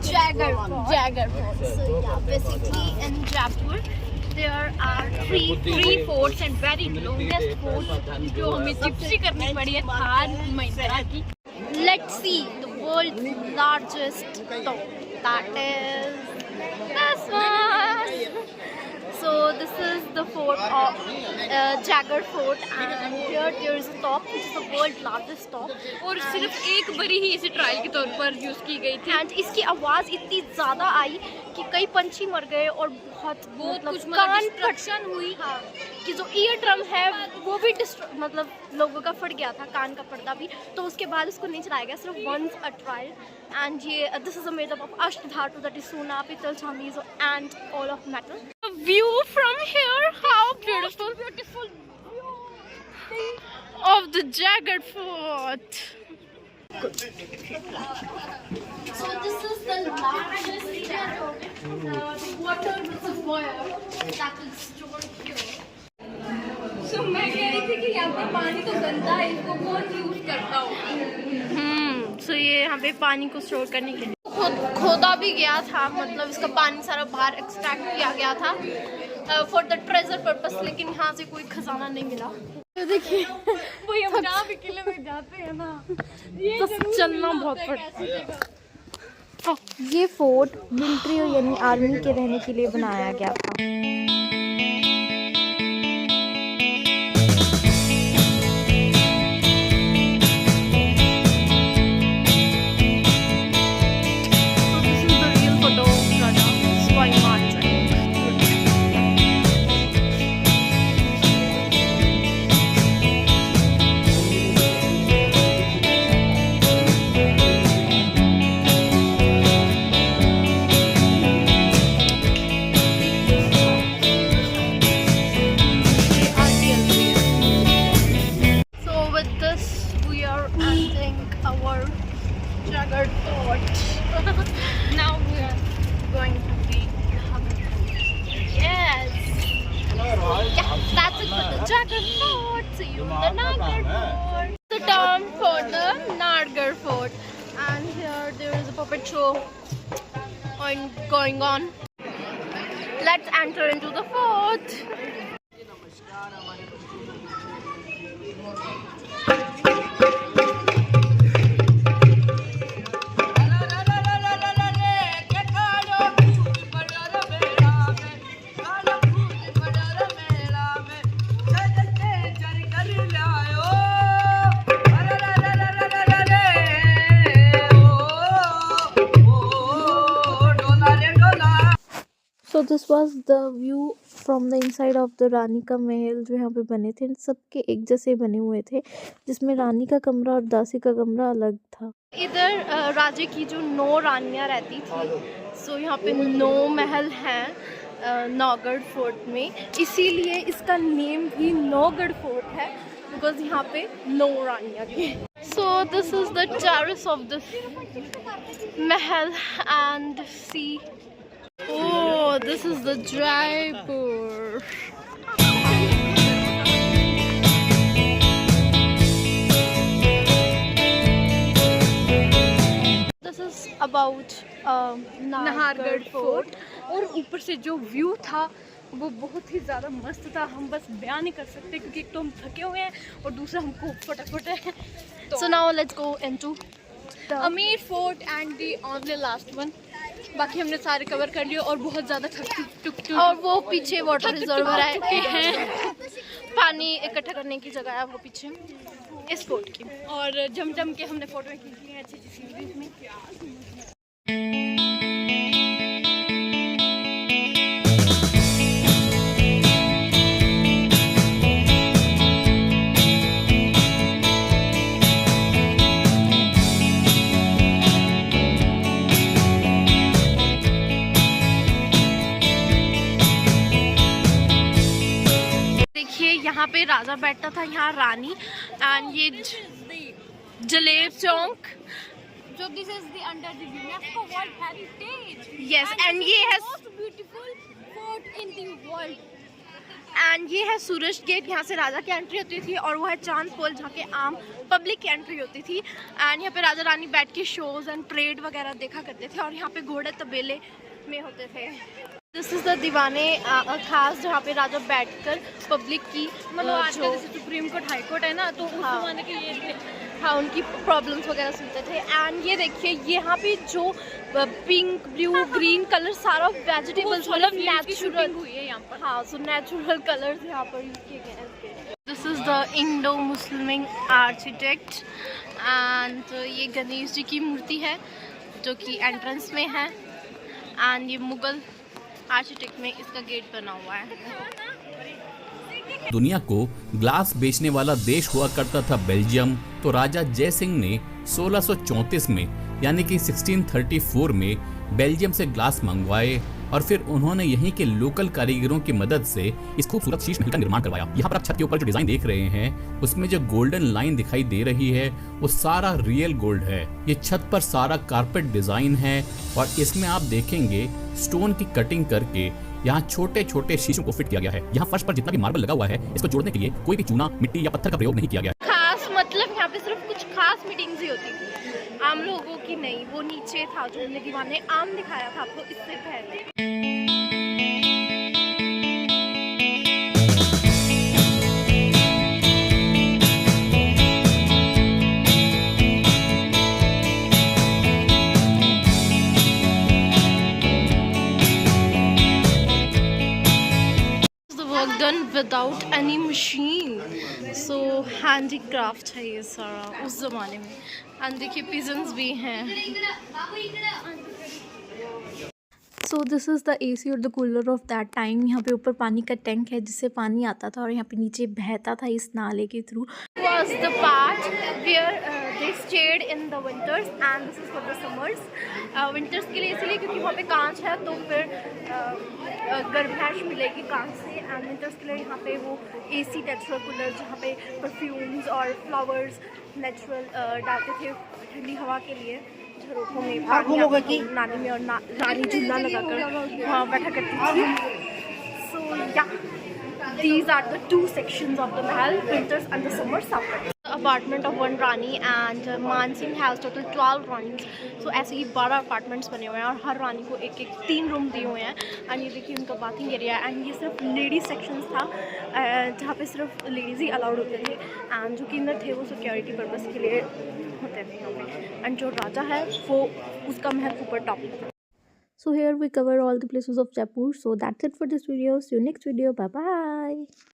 Jagger Fort. So yeah, basically in Jaipur there are three forts and very longest fort जो हमें Gypsy करनी पड़ी है थार महिंद्रा की. Let's see the world's largest tomb. That is this one. So this is the fort of Jagger Fort and here there is a top which is the world's largest top. और सिर्फ एक बारी ही इसे trial के तौर पर use की गई थी. एंड इसकी आवाज़ इतनी ज़्यादा आई कि कई पंछी मर गए और बहुत कुछ कान डिस्ट्रक्शन हुई. हाँ, कि जो ईयर ड्रम है वो भी मतलब लोगों का फट गया था, कान का पर्दा भी. तो उसके बाद उसको नहीं चलाया गया, सिर्फ वंस अ ट्रायल. एंड ये this is made up of अष्टधातु, दैट इज सोना, पितल, चांदी and all of metal. View from here, how beautiful of the Jagger Fort. So this is the largest water reservoir that is stored here. So मैं कह रही थी कि यहाँ पे पानी तो गंदा है, इसको कौन यूज करता होगा. So ये यहाँ पे पानी को स्टोर करने के लिए खोदा भी गया था, मतलब इसका पानी सारा बाहर एक्सट्रैक्ट किया गया था फॉर द ट्रेजर पर्पस. लेकिन यहाँ से कोई खजाना नहीं मिला. तो देखिए वही हम जहाँ भी किले में जाते हैं ना, ये तो चलना बहुत पड़ता है. ये फोर्ट मिलिट्री यानी आर्मी के रहने के लिए बनाया गया था. Jagger Fort. now we are Going to be yes. Yeah, that's it for the Jagger Fort. See you in the Nargar Fort. The term for the Nargar Fort, and here there is a puppet show going on. Let's enter into the fort. So this was the view from the inside of the रानी का महल जो यहाँ पे बने थे. सबके एक जैसे बने हुए थे, जिसमें रानी का कमरा और दासी का कमरा अलग था. इधर राजे की जो 9 रानियाँ रहती थी. सो यहाँ पे 9 महल हैं नौगढ़ फोर्ट में, इसीलिए इसका नेम भी नौगढ़ फोर्ट है, बिकॉज यहाँ पे 9 रानियाँ थी. So this is the terrace of this mahal and see. Oh, this is the Jaipur. This is about Nahargarh fort. और ऊपर से जो व्यू था वो बहुत ही ज़्यादा मस्त था. हम बस बयान नहीं कर सकते क्योंकि एक तो हम थके हुए हैं और दूसरा हमको फटाफट है. So now let's go into the अमीर fort and the only last one. बाकी हमने सारे कवर कर लिए और बहुत ज़्यादा थक और वो पीछे वाटर रिजर्वर है, पानी इकट्ठा करने की जगह है वो पीछे इस फोर्ट की. और जम के हमने फोटो खींची हैं अच्छी सीरीज में. यहाँ पे राजा बैठता था, यहाँ रानी. एंड ये जलेब चौक. So this is the under the UNESCO World Heritage. Yes, and ये है most beautiful fort in the world. And ये है सूरज गेट, यहाँ से राजा की एंट्री होती थी, और वो है चांद पोल जहाँ के आम पब्लिक की एंट्री होती थी। एंड यहाँ पे राजा रानी बैठ के शोज एंड परेड वगैरह देखा करते थे, और यहाँ पे घोड़े तबेले में होते थे। दिस इज़ द दीवाने खास, जहाँ पे राजा बैठकर पब्लिक की मतलब आजकल जैसे सुप्रीम कोर्ट हाई कोर्ट है ना, तो उस ज़माने के ये थे, हाँ, उनकी प्रॉब्लम्स वगैरह सुनते थे। एंड ये देखिए यहाँ पे जो पिंक ब्लू ग्रीन कलर सारा वेजिटेबल्स मतलब नेचुरल हुई है यहाँ पर, हाँ, सो नेचुरल कलर्स यहाँ पर यूज किए गए हैं। This is the Indo Muslim architect, and ये गणेश जी की मूर्ति है जो कि एंट्रेंस में है, एंड ये मुगल आर्किटेक्ट में इसका गेट बना हुआ है। दुनिया को ग्लास बेचने वाला देश हुआ करता था बेल्जियम, तो राजा जय सिंह ने 1634 में यानी कि 1634 में बेल्जियम से ग्लास मंगवाए, और फिर उन्होंने यहीं के लोकल कारीगरों की मदद से इस खूबसूरत शीश महल का निर्माण करवाया। यहाँ पर आप छत के ऊपर जो डिजाइन देख रहे हैं, उसमें जो गोल्डन लाइन दिखाई दे रही है वो सारा रियल गोल्ड है। ये छत पर सारा कारपेट डिजाइन है, और इसमें आप देखेंगे स्टोन की कटिंग करके यहाँ छोटे छोटे शीशों को फिट किया गया है। यहाँ फर्श पर जितना भी मार्बल लगा हुआ है, इसको जोड़ने के लिए कोई भी चूना, मिट्टी या पत्थर का प्रयोग नहीं किया गया। खास मतलब यहाँ पे सिर्फ कुछ खास मीटिंग्स ही होती थी, आम लोगों की नहीं। वो नीचे था जो हमने दीवाने आम दिखाया था आपको इससे पहले। Done without any machine, so handicraft है ये सारा उस ज़माने में। एंड देखिए पिजन्स भी हैं। So this is the AC और the cooler of that time. यहाँ पे ऊपर पानी का टैंक है जिससे पानी आता था, और यहाँ पे नीचे बहता था इस नाले के through. Was the part where they stayed in the winters, and this is for the summers. Winters के लिए इसलिए क्योंकि वहाँ पे कांच है, तो फिर गर्माहट मिलेगी कांच से। एंड विंटर्स के लिए यहाँ पे वो AC नेचुरल कूलर, जहाँ पे परफ्यूम्स और फ्लावर्स नेचुरल डालते थे ठंडी हवा के लिए। झरोखों में पानी आता था नाली में, और रानी झूला लगाकर वहाँ बैठा करती थी। सो या these are the two sections of the mahal, winters and the summers. The apartment of one Rani, and मान सिंह has total 12 रानीज। सो ऐसे ही 12 अपार्टमेंट्स बने हुए हैं, और हर रानी को एक एक 3 रूम दिए हुए हैं। एंड ये देखिए उनका बाथिंग एरिया, एंड ये सिर्फ लेडीज सेक्शंस था, जहाँ पे सिर्फ लेडीज़ ही अलाउड होते थे, एंड जो कि अंदर थे वो सिक्योरिटी पर्पज़ के लिए होते थे यहाँ पे। एंड जो राजा है वो उसका महल ऊपर टॉप में था। So here we cover all the places of Jaipur. So that's it for this video. See you next video. Bye bye.